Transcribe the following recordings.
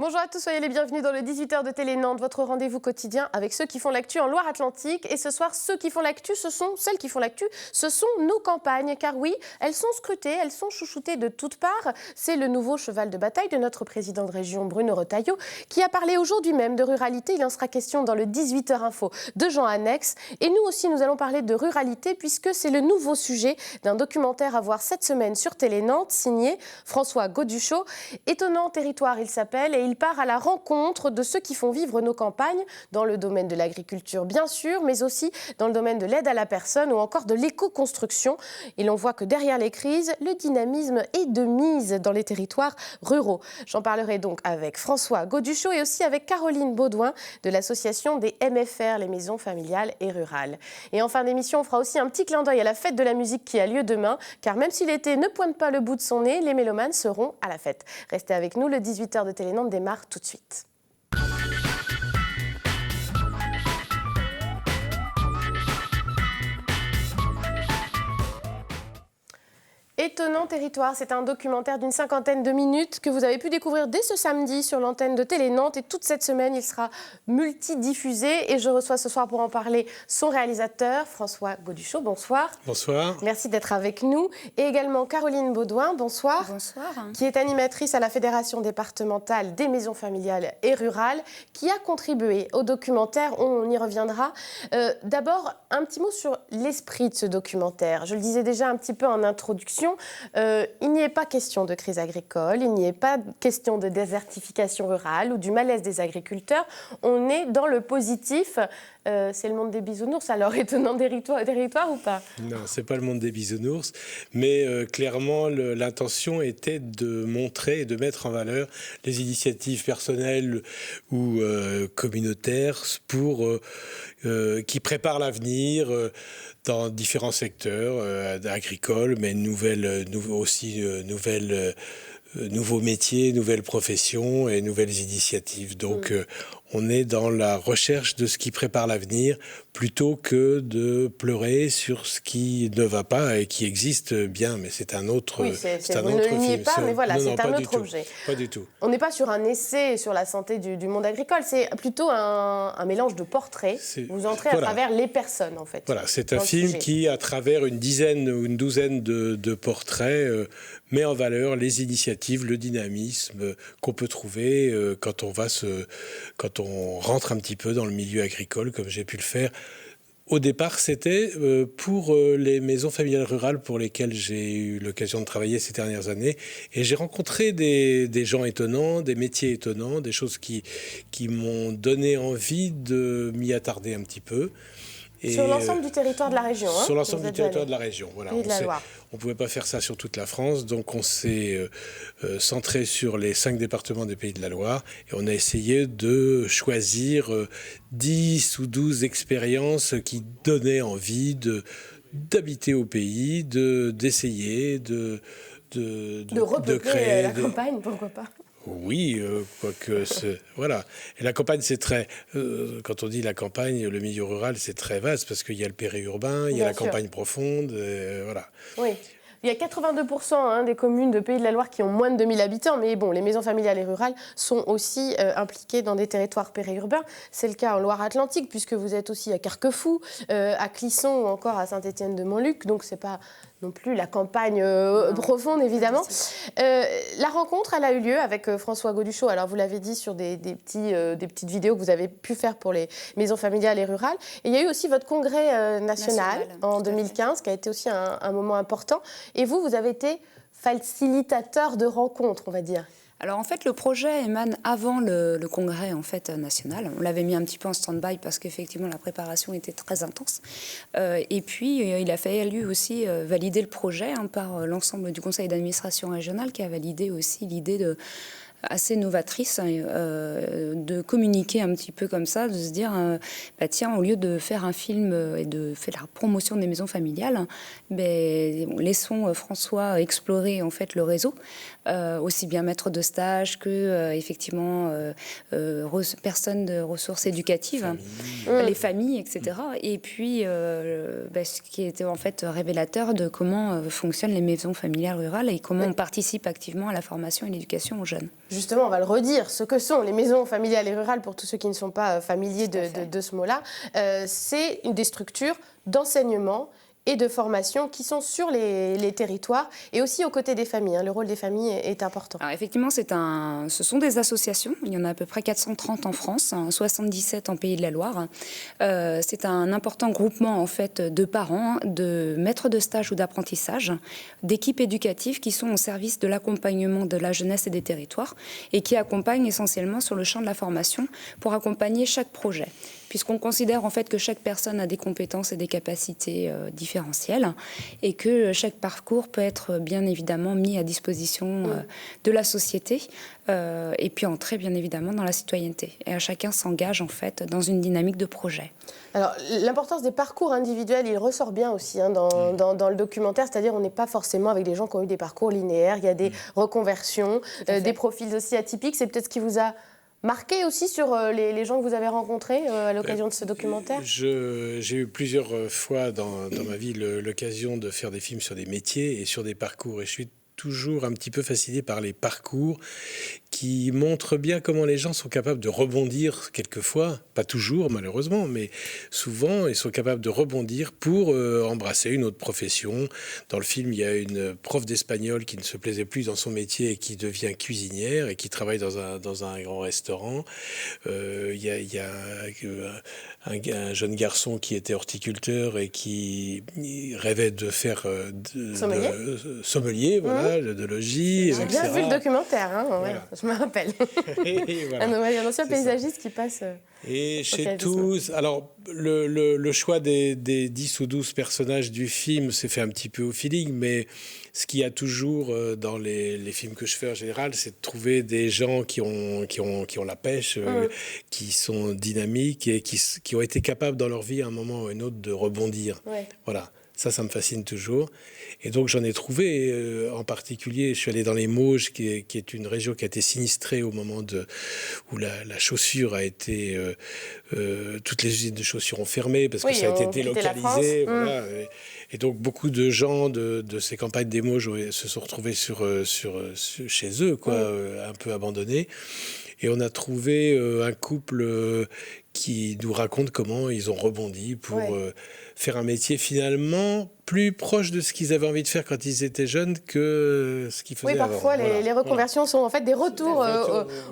Bonjour à tous, soyez les bienvenus dans le 18h de Télé Nantes, votre rendez-vous quotidien avec ceux qui font l'actu en Loire-Atlantique. Et ce soir, ceux qui font l'actu, celles qui font l'actu, ce sont nos campagnes. Car oui, elles sont scrutées, elles sont chouchoutées de toutes parts. C'est le nouveau cheval de bataille de notre président de région, Bruno Retailleau, qui a parlé aujourd'hui même de ruralité. Il en sera question dans le 18h Info de Jean Annex. Et nous aussi, nous allons parler de ruralité puisque c'est le nouveau sujet d'un documentaire à voir cette semaine sur Télé Nantes, signé François Gauduchot. Étonnant territoire, il s'appelle, et il part à la rencontre de ceux qui font vivre nos campagnes, dans le domaine de l'agriculture bien sûr, mais aussi dans le domaine de l'aide à la personne ou encore de l'éco-construction. Et l'on voit que derrière les crises, le dynamisme est de mise dans les territoires ruraux. J'en parlerai donc avec François Gauduchot et aussi avec Caroline Baudouin de l'association des MFR, les maisons familiales et rurales. Et en fin d'émission, on fera aussi un petit clin d'œil à la fête de la musique qui a lieu demain, car même si l'été ne pointe pas le bout de son nez, les mélomanes seront à la fête. Restez avec nous, le 18h de Télé Nantes démarre tout de suite. Étonnant territoire, c'est un documentaire d'une 50aine de minutes que vous avez pu découvrir dès ce samedi sur l'antenne de Télé Nantes. Et toute cette semaine, il sera multidiffusé. Et je reçois ce soir pour en parler son réalisateur, François Gauduchot. Bonsoir. Bonsoir. Merci d'être avec nous. Et également Caroline Baudouin. Bonsoir. Bonsoir. Qui est animatrice à la Fédération départementale des maisons familiales et rurales, qui a contribué au documentaire. On y reviendra. D'abord, un petit mot sur l'esprit de ce documentaire. Je le disais déjà un petit peu en introduction. Il n'y est pas question de crise agricole, il n'y est pas question de désertification rurale ou du malaise des agriculteurs. On est dans le positif. C'est le monde des bisounours, alors étonnant territoire ou pas? Non, c'est pas le monde des bisounours, mais clairement l'intention était de montrer et de mettre en valeur les initiatives personnelles ou communautaires qui préparent l'avenir dans différents secteurs agricoles, mais nouveaux métiers, nouvelles professions et nouvelles initiatives. Donc on est dans la recherche de ce qui prépare l'avenir plutôt que de pleurer sur ce qui ne va pas et qui existe bien, mais c'est un autre film. Vous ne le niez pas, mais voilà, c'est un autre objet. Pas du tout. On n'est pas sur un essai sur la santé du monde agricole, c'est plutôt un mélange de portraits. Vous entrez à travers les personnes, en fait. Voilà, c'est un film qui, à travers une dizaine ou une douzaine de portraits, met en valeur les initiatives, le dynamisme qu'on peut trouver quand on rentre un petit peu dans le milieu agricole, comme j'ai pu le faire. Au départ, c'était pour les maisons familiales rurales pour lesquelles j'ai eu l'occasion de travailler ces dernières années. Et j'ai rencontré des gens étonnants, des métiers étonnants, des choses qui m'ont donné envie de m'y attarder un petit peu. Et sur l'ensemble du territoire de la région. Sur l'ensemble du territoire de la région. Voilà. Et de la Loire. On ne pouvait pas faire ça sur toute la France, donc on s'est centré sur les 5 départements des Pays de la Loire et on a essayé de choisir 10 ou 12 expériences qui donnaient envie d'habiter au pays, d'essayer de repeupler la campagne, pourquoi pas. Oui, quoique voilà. Et la campagne, c'est très... quand on dit la campagne, le milieu rural, c'est très vaste parce qu'il y a le périurbain, il y a la campagne profonde, voilà. Oui. Il y a 82% des communes de Pays de la Loire qui ont moins de 2000 habitants, mais bon, les maisons familiales et rurales sont aussi impliquées dans des territoires périurbains. C'est le cas en Loire-Atlantique, puisque vous êtes aussi à Carquefou, à Clisson ou encore à Saint-Étienne-de-Montluc, donc c'est pas non plus la campagne profonde, évidemment. La rencontre, elle a eu lieu avec François Gauduchot. Alors, vous l'avez dit sur des petites vidéos que vous avez pu faire pour les maisons familiales et rurales. Et il y a eu aussi votre congrès national en 2015, qui a été aussi un moment important. Et vous avez été facilitateur de rencontres, on va dire. Alors en fait, le projet émane avant le congrès en fait national. On l'avait mis un petit peu en stand-by parce qu'effectivement la préparation était très intense. Et puis il a fallu aussi valider le projet par l'ensemble du conseil d'administration régional qui a validé aussi l'idée assez novatrice de communiquer un petit peu comme ça, de se dire tiens, au lieu de faire un film et de faire la promotion des maisons familiales, laissons François explorer en fait le réseau, aussi bien maître de stage que effectivement personnes de ressources éducatives, les familles, etc. Et puis ce qui était en fait révélateur de comment fonctionnent les maisons familiales rurales et comment on participe activement à la formation et l'éducation aux jeunes. justement, on va le redire, ce que sont les maisons familiales et rurales, pour tous ceux qui ne sont pas familiers de ce mot-là, c'est des structures d'enseignement et de formation qui sont sur les territoires et aussi aux côtés des familles. Le rôle des familles est important. Alors effectivement, ce sont des associations. Il y en a à peu près 430 en France, 77 en Pays de la Loire. C'est un important groupement en fait de parents, de maîtres de stage ou d'apprentissage, d'équipes éducatives qui sont au service de l'accompagnement de la jeunesse et des territoires et qui accompagnent essentiellement sur le champ de la formation pour accompagner chaque projet. Puisqu'on considère en fait que chaque personne a des compétences et des capacités différentielles et que chaque parcours peut être bien évidemment mis à disposition de la société et puis entrer bien évidemment dans la citoyenneté. Et chacun s'engage en fait dans une dynamique de projet. Alors, l'importance des parcours individuels, il ressort bien aussi dans le documentaire, c'est-à-dire on n'est pas forcément avec des gens qui ont eu des parcours linéaires, il y a des reconversions, des profils aussi atypiques, c'est peut-être ce qui vous a marqué aussi sur les gens que vous avez rencontrés à l'occasion de ce documentaire? J'ai eu plusieurs fois dans ma vie l'occasion de faire des films sur des métiers et sur des parcours. Et je suis toujours un petit peu fasciné par les parcours qui montrent bien comment les gens sont capables de rebondir quelquefois, pas toujours malheureusement, mais souvent ils sont capables de rebondir pour embrasser une autre profession. Dans le film, il y a une prof d'espagnol qui ne se plaisait plus dans son métier et qui devient cuisinière et qui travaille dans un grand restaurant. Il y a un jeune garçon qui était horticulteur et qui rêvait de faire sommelier, voilà, de logis. J'ai bien vu le documentaire, voilà. Ouais, je me rappelle. Voilà. Un ancien paysagiste qui passe. Et chez tous, alors le choix des 10 ou 12 personnages du film s'est fait un petit peu au feeling, mais ce qu'il y a toujours dans les films que je fais en général, c'est de trouver des gens qui ont la pêche, qui sont dynamiques et qui ont été capables dans leur vie à un moment ou à un autre de rebondir. Ouais. Voilà. Ça me fascine toujours. Et donc, j'en ai trouvé, en particulier, je suis allé dans les Mauges, qui est une région qui a été sinistrée au moment où la chaussure a été... toutes les usines de chaussures ont fermé parce que ça a été délocalisé. Voilà. Et donc, beaucoup de gens de ces campagnes des Mauges se sont retrouvés chez eux, un peu abandonnés. Et on a trouvé un couple qui nous raconte comment ils ont rebondi pour faire un métier finalement plus proche de ce qu'ils avaient envie de faire quand ils étaient jeunes que ce qu'ils faisaient avant. Oui, parfois les reconversions sont en fait des retours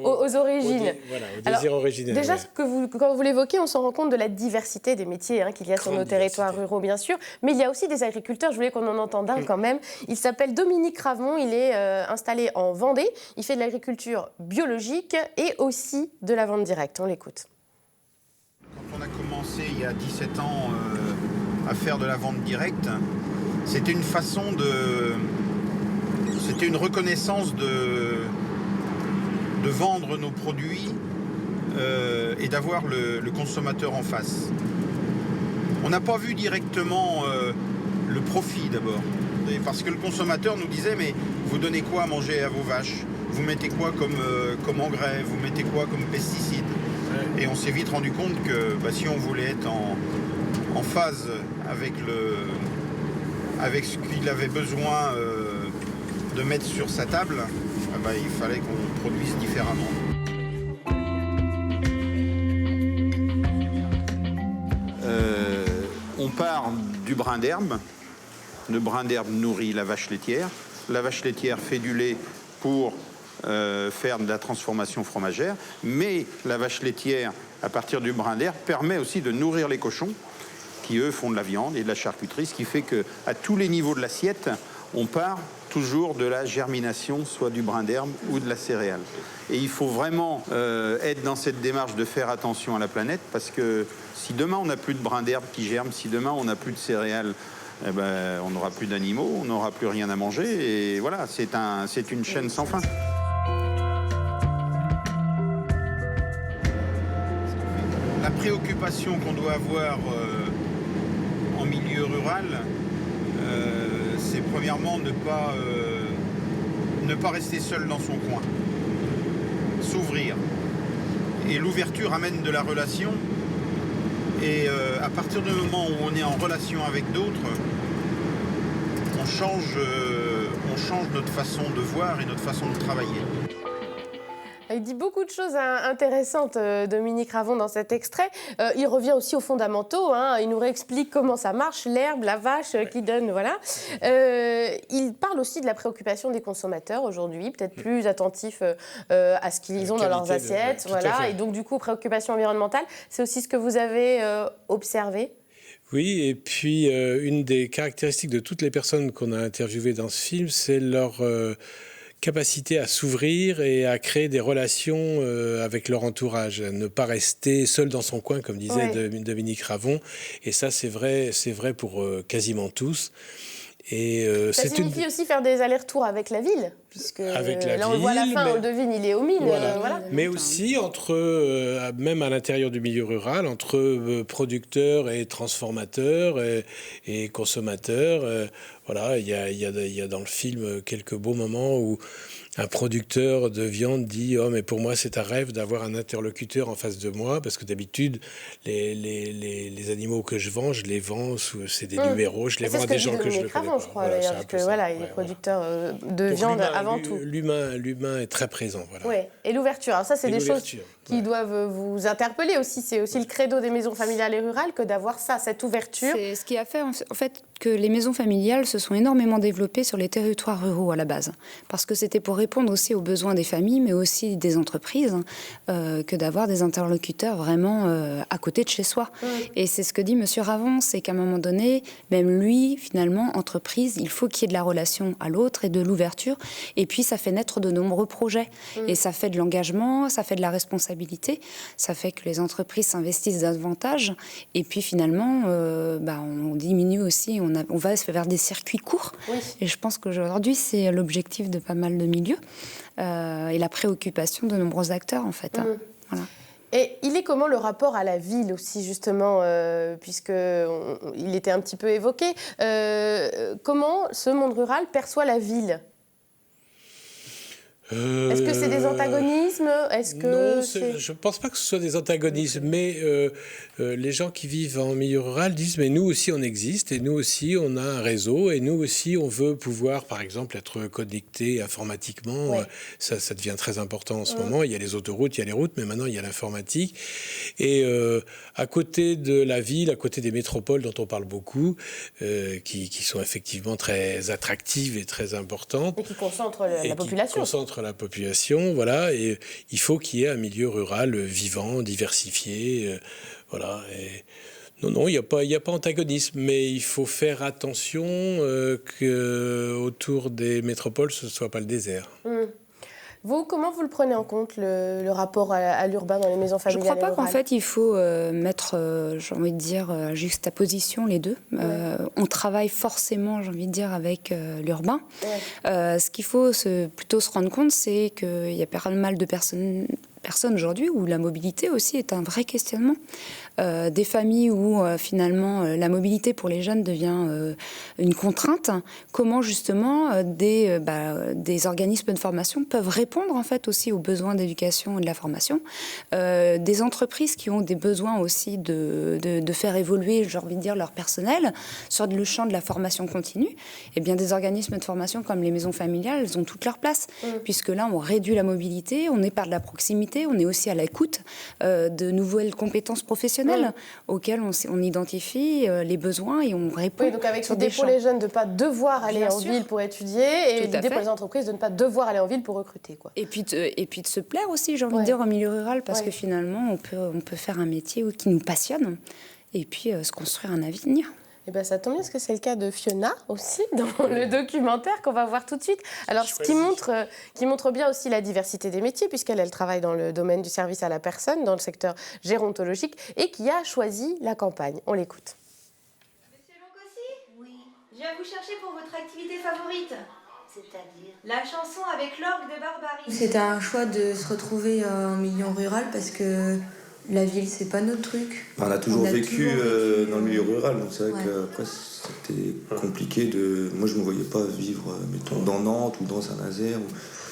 aux origines. Au désir originel. Déjà, quand vous l'évoquez, on se rend compte de la diversité des métiers qu'il y a sur nos territoires ruraux, bien sûr. Mais il y a aussi des agriculteurs. Je voulais qu'on en entende un quand même. Il s'appelle Dominique Ravon. Il est installé en Vendée. Il fait de l'agriculture biologique et aussi de la vente directe. On l'écoute. Quand on a commencé il y a 17 ans à faire de la vente directe, c'était une façon c'était une reconnaissance de vendre nos produits et d'avoir le consommateur en face. On n'a pas vu directement le profit d'abord, parce que le consommateur nous disait mais vous donnez quoi à manger à vos vaches? Vous mettez quoi comme engrais? Vous mettez quoi comme pesticides? Et on s'est vite rendu compte que si on voulait être en phase avec ce qu'il avait besoin de mettre sur sa table, il fallait qu'on produise différemment. On part du brin d'herbe. Le brin d'herbe nourrit la vache laitière. La vache laitière fait du lait pour faire de la transformation fromagère, mais la vache laitière, à partir du brin d'herbe, permet aussi de nourrir les cochons, qui eux font de la viande et de la charcuterie, ce qui fait qu'à tous les niveaux de l'assiette, on part toujours de la germination, soit du brin d'herbe ou de la céréale. Et il faut vraiment être dans cette démarche de faire attention à la planète, parce que si demain on n'a plus de brin d'herbe qui germe, si demain on n'a plus de céréales, on n'aura plus d'animaux, on n'aura plus rien à manger, et voilà, c'est une chaîne sans fin. La préoccupation qu'on doit avoir en milieu rural, c'est premièrement ne pas rester seul dans son coin, s'ouvrir. Et l'ouverture amène de la relation. Et à partir du moment où on est en relation avec d'autres, on change notre façon de voir et notre façon de travailler. Il dit beaucoup de choses intéressantes, Dominique Ravon, dans cet extrait. Il revient aussi aux fondamentaux. Il nous réexplique comment ça marche, l'herbe, la vache qui donne, voilà. Il parle aussi de la préoccupation des consommateurs aujourd'hui, peut-être plus attentifs à ce qu'ils ont dans leurs assiettes. Voilà. Et donc, du coup, préoccupation environnementale, c'est aussi ce que vous avez observé? Oui, et puis une des caractéristiques de toutes les personnes qu'on a interviewées dans ce film, c'est leur capacité à s'ouvrir et à créer des relations avec leur entourage, à ne pas rester seul dans son coin, comme disait Dominique Ravon. Et ça, c'est vrai pour quasiment tous. Et ça signifie aussi faire des allers-retours avec la ville, puisque avec la là ville, on voit la fin, on le devine, il est aux mines. Voilà. Mais aussi même à l'intérieur du milieu rural, entre producteurs et transformateurs et consommateurs. Voilà, il y a dans le film quelques beaux moments où un producteur de viande dit « Oh, mais pour moi, c'est un rêve d'avoir un interlocuteur en face de moi, parce que d'habitude, les animaux que je vends, je les vends, c'est des numéros, je les vends à des gens que je ne connais pas. Je crois, d'ailleurs, parce que voilà, il est producteur de viande avant tout. L'humain est très présent. Voilà. Ouais. Et l'ouverture, alors ça, c'est des choses qui doivent vous interpeller aussi. C'est aussi le credo des maisons familiales et rurales que d'avoir ça, cette ouverture. C'est ce qui a fait, en fait, que les maisons familiales se sont énormément développées sur les territoires ruraux à la base. Parce que c'était pour répondre aussi aux besoins des familles, mais aussi des entreprises, que d'avoir des interlocuteurs vraiment à côté de chez soi. Et c'est ce que dit M. Ravon, c'est qu'à un moment donné, même lui, finalement, entreprise, il faut qu'il y ait de la relation à l'autre et de l'ouverture. Et puis, ça fait naître de nombreux projets. Et ça fait de l'engagement, ça fait de la responsabilité, ça fait que les entreprises s'investissent davantage. Et puis, finalement, on diminue aussi, on va vers des circuits courts. Et je pense qu'aujourd'hui, c'est l'objectif de pas mal de milieux et la préoccupation de nombreux acteurs, en fait. Voilà. Et il est comment le rapport à la ville aussi, justement, puisqu'il était un petit peu évoqué. Comment ce monde rural perçoit la ville ? Est-ce que c'est des antagonismes ? Non, je ne pense pas que ce soit des antagonismes, mais les gens qui vivent en milieu rural disent « mais nous aussi on existe, et nous aussi on a un réseau, et nous aussi on veut pouvoir, par exemple, être connecté informatiquement. Ouais. Ça devient très important en ce moment. Il y a les autoroutes, il y a les routes, mais maintenant il y a l'informatique. Et à côté de la ville, à côté des métropoles dont on parle beaucoup, qui sont effectivement très attractives et très importantes. Et qui concentrent la population. Voilà, et il faut qu'il y ait un milieu rural vivant, diversifié, voilà. Et non, il n'y a pas antagonisme, mais il faut faire attention qu'autour des métropoles, ce ne soit pas le désert. Vous, comment vous le prenez en compte, le rapport à l'urbain dans les maisons familiales? Je ne crois pas qu'en fait, il faut mettre, j'ai envie de dire, juxtaposition les deux. On travaille forcément, j'ai envie de dire, avec l'urbain. Ce qu'il faut plutôt se rendre compte, c'est qu'il y a pas mal de personnes aujourd'hui où la mobilité aussi est un vrai questionnement. Des familles où finalement la mobilité pour les jeunes devient une contrainte. Comment justement des organismes de formation peuvent répondre en fait aussi aux besoins d'éducation et de la formation. Des entreprises qui ont des besoins aussi de faire évoluer, j'ai envie de dire, leur personnel sur le champ de la formation continue. Et bien des organismes de formation comme les maisons familiales, elles ont toute leur place puisque là on réduit la mobilité, on est par de la proximité, on est aussi à l'écoute de nouvelles compétences professionnelles auxquelles on identifie les besoins et on répond. Oui, donc avec l'idée pour les jeunes de ne pas devoir aller en ville pour étudier et l'idée pour les entreprises de ne pas devoir aller en ville pour recruter. Quoi. Et puis de se plaire aussi, j'ai envie de dire, en milieu rural parce que finalement on peut faire un métier qui nous passionne et puis se construire un avenir. Eh ben, ça tombe bien parce que c'est le cas de Fiona aussi dans le documentaire qu'on va voir tout de suite. Alors, ce qui montre bien aussi la diversité des métiers puisqu'elle travaille dans le domaine du service à la personne, dans le secteur gérontologique et qui a choisi la campagne. On l'écoute. Monsieur Loncossi ? Oui. Je viens vous chercher pour votre activité favorite. C'est-à-dire ? La chanson avec l'orgue de Barbarie. C'était un choix de se retrouver en milieu rural parce que la ville, c'est pas notre truc. On a toujours vécu dans le milieu rural, donc c'est vrai qu'après c'était compliqué de... Moi je me voyais pas vivre, mettons, dans Nantes ou dans Saint-Nazaire.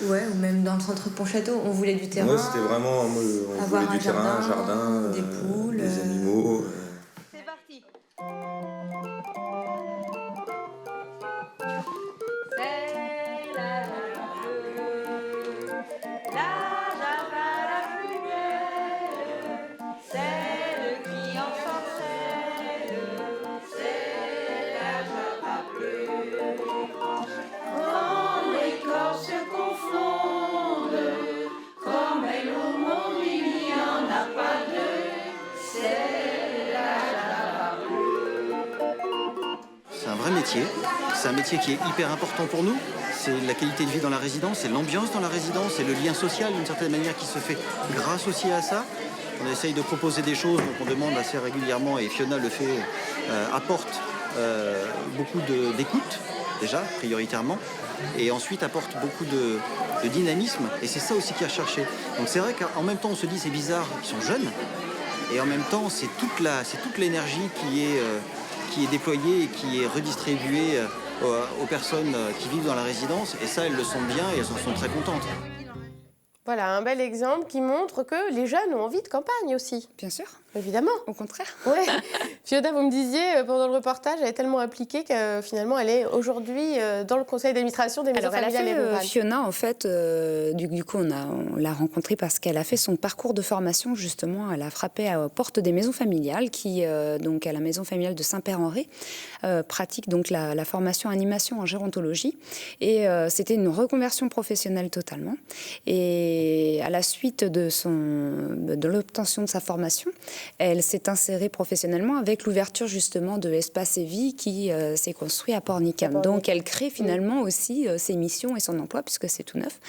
Ou même dans le centre de Pontchâteau, on voulait du terrain. Ouais, c'était vraiment... on voulait du terrain, un jardin, des poules, des animaux. C'est parti. C'est la métier. C'est un métier qui est hyper important pour nous. C'est la qualité de vie dans la résidence, c'est l'ambiance dans la résidence, c'est le lien social d'une certaine manière qui se fait grâce aussi à ça. On essaye de proposer des choses, donc on demande assez régulièrement, et Fiona le fait, apporte beaucoup d'écoute, déjà, prioritairement, et ensuite apporte beaucoup de dynamisme, et c'est ça aussi qu'il y a cherché. Donc c'est vrai qu'en même temps on se dit c'est bizarre, ils sont jeunes, et en même temps c'est toute l'énergie qui est déployée et qui est redistribuée aux personnes qui vivent dans la résidence, et ça elles le sentent bien et elles en sont très contentes. Voilà, un bel exemple qui montre que les jeunes ont envie de campagne aussi. Bien sûr. Évidemment. Au contraire. Ouais. Fiona, vous me disiez pendant le reportage, elle est tellement impliquée que finalement, elle est aujourd'hui dans le conseil d'administration des maisons familiales et rurales. Fiona, en fait, du coup, on l'a rencontrée parce qu'elle a fait son parcours de formation, justement. Elle a frappé aux portes des maisons familiales, qui, donc à la maison familiale de Saint-Père-en-Retz, pratique donc la formation animation en gérontologie. Et c'était une reconversion professionnelle totalement. Et à la suite de l'obtention de sa formation, elle s'est insérée professionnellement avec l'ouverture justement de Espace et Vie qui s'est construit à Pornicam. Donc elle crée finalement aussi ses missions et son emploi puisque c'est tout neuf.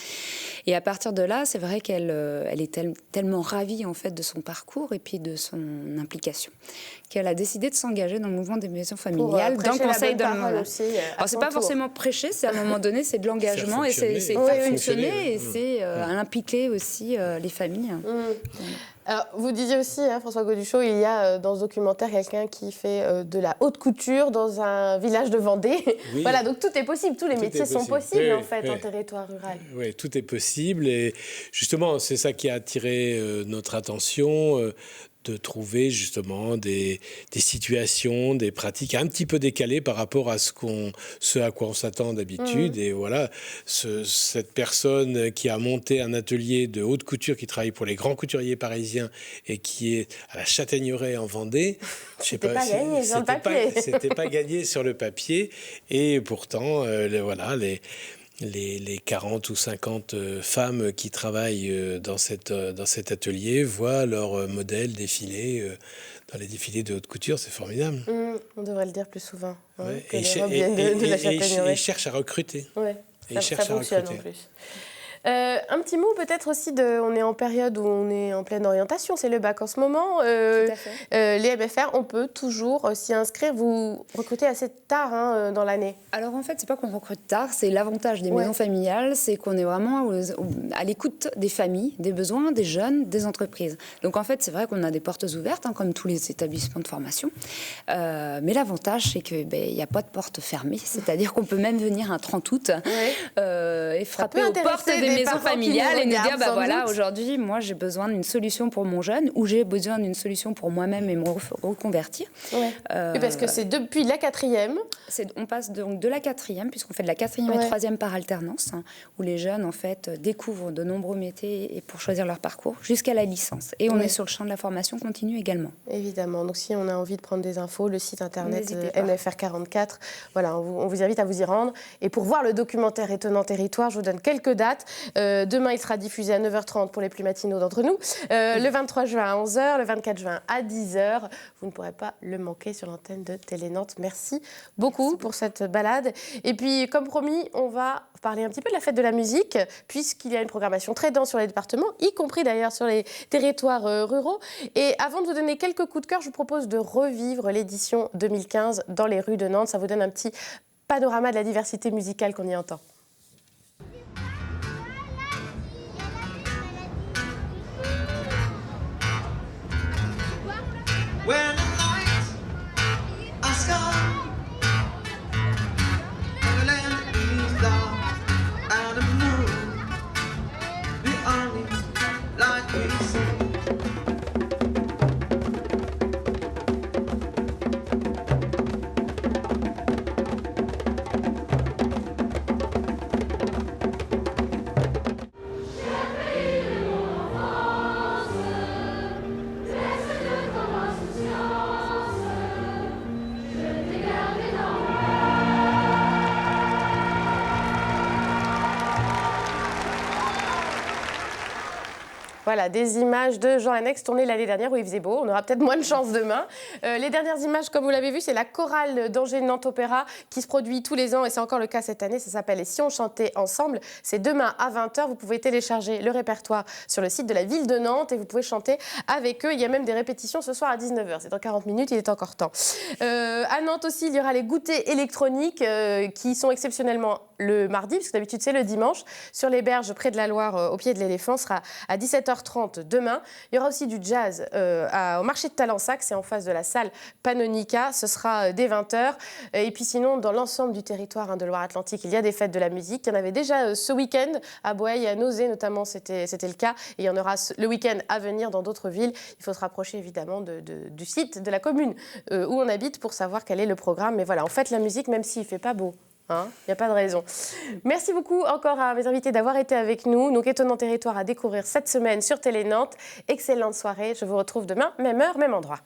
Et à partir de là, c'est vrai qu'elle est tellement ravie en fait de son parcours et puis de son implication qu'elle a décidé de s'engager dans le mouvement des maisons familiales, dans le conseil de Alors c'est pas forcément prêcher, c'est à un moment donné, c'est de l'engagement et c'est faire fonctionner et c'est impliquer aussi les familles. Alors, vous disiez aussi, François Goduchot, il y a dans ce documentaire quelqu'un qui fait de la haute couture dans un village de Vendée. Oui. Voilà, donc tout est possible, tous les métiers sont possibles en fait en territoire rural. Oui, tout est possible et justement, c'est ça qui a attiré notre attention. De trouver justement des situations, des pratiques un petit peu décalées par rapport à ce à quoi on s'attend d'habitude. Et voilà, cette personne qui a monté un atelier de haute couture qui travaille pour les grands couturiers parisiens et qui est à la Châtaigneraie en Vendée. C'était pas gagné sur le papier. C'était pas gagné sur le papier. Et pourtant, les 40 ou 50 femmes qui travaillent dans cet atelier voient leur modèle défiler dans les défilés de haute couture. C'est formidable. On devrait le dire plus souvent. Ouais. Et ils cherchent à recruter. Ouais, ça fonctionne en plus. Un petit mot peut-être aussi on est en période où on est en pleine orientation, c'est le bac en ce moment. Les MFR, on peut toujours s'y inscrire. Vous recrutez assez tard dans l'année. Alors en fait, c'est pas qu'on recrute tard, c'est l'avantage des maisons familiales, c'est qu'on est vraiment à l'écoute des familles, des besoins, des jeunes, des entreprises. Donc en fait, c'est vrai qu'on a des portes ouvertes, comme tous les établissements de formation. Mais l'avantage, c'est qu'il n'y a pas de porte fermée, c'est-à-dire qu'on peut même venir un 30 août et frapper aux portes des maisons familiales et nous dire voilà, aujourd'hui moi j'ai besoin d'une solution pour mon jeune ou j'ai besoin d'une solution pour moi-même et me reconvertir. Et parce que c'est depuis la 4e. On passe donc de la 4e puisqu'on fait de la 4e et 3e par alternance où les jeunes en fait découvrent de nombreux métiers et pour choisir leur parcours jusqu'à la licence et on est sur le champ de la formation continue également. Évidemment, donc si on a envie de prendre des infos, le site internet MFR44, voilà, on vous invite à vous y rendre et pour voir le documentaire Étonnant Territoire, je vous donne quelques dates. Demain, il sera diffusé à 9h30 pour les plus matinaux d'entre nous. Le 23 juin à 11h, le 24 juin à 10h. Vous ne pourrez pas le manquer sur l'antenne de Télé Nantes. Merci beaucoup pour cette balade. Et puis, comme promis, on va parler un petit peu de la fête de la musique, puisqu'il y a une programmation très dense sur les départements, y compris d'ailleurs sur les territoires ruraux. Et avant de vous donner quelques coups de cœur, je vous propose de revivre l'édition 2015 dans les rues de Nantes. Ça vous donne un petit panorama de la diversité musicale qu'on y entend. When the lights are gone, and the land is dark, and the moon, the only light we see. Yeah. Voilà, des images de Jean Annex tournées l'année dernière où il faisait beau. On aura peut-être moins de chance demain. Les dernières images, comme vous l'avez vu, c'est la chorale d'Angers Nantes Opéra qui se produit tous les ans et c'est encore le cas cette année. Ça s'appelle « Et si on chantait ensemble ». C'est demain à 20h. Vous pouvez télécharger le répertoire sur le site de la ville de Nantes et vous pouvez chanter avec eux. Il y a même des répétitions ce soir à 19h. C'est dans 40 minutes, il est encore temps. À Nantes aussi, il y aura les goûters électroniques qui sont exceptionnellement le mardi, parce que d'habitude c'est le dimanche, sur les berges près de la Loire, au pied de l'éléphant, sera à 17h30 demain. Il y aura aussi du jazz au marché de Talensac, c'est en face de la salle Pannonica, ce sera dès 20h. Et puis sinon, dans l'ensemble du territoire de Loire-Atlantique, il y a des fêtes de la musique. Il y en avait déjà ce week-end, à Boeil, à Nauzé notamment, c'était le cas. Et il y en aura le week-end à venir dans d'autres villes. Il faut se rapprocher évidemment du site de la commune où on habite pour savoir quel est le programme. Mais voilà, on fête la musique même s'il ne fait pas beau. Il n'y a pas de raison. Merci beaucoup encore à mes invités d'avoir été avec nous. Donc, étonnant territoire à découvrir cette semaine sur Télé Nantes. Excellente soirée. Je vous retrouve demain, même heure, même endroit.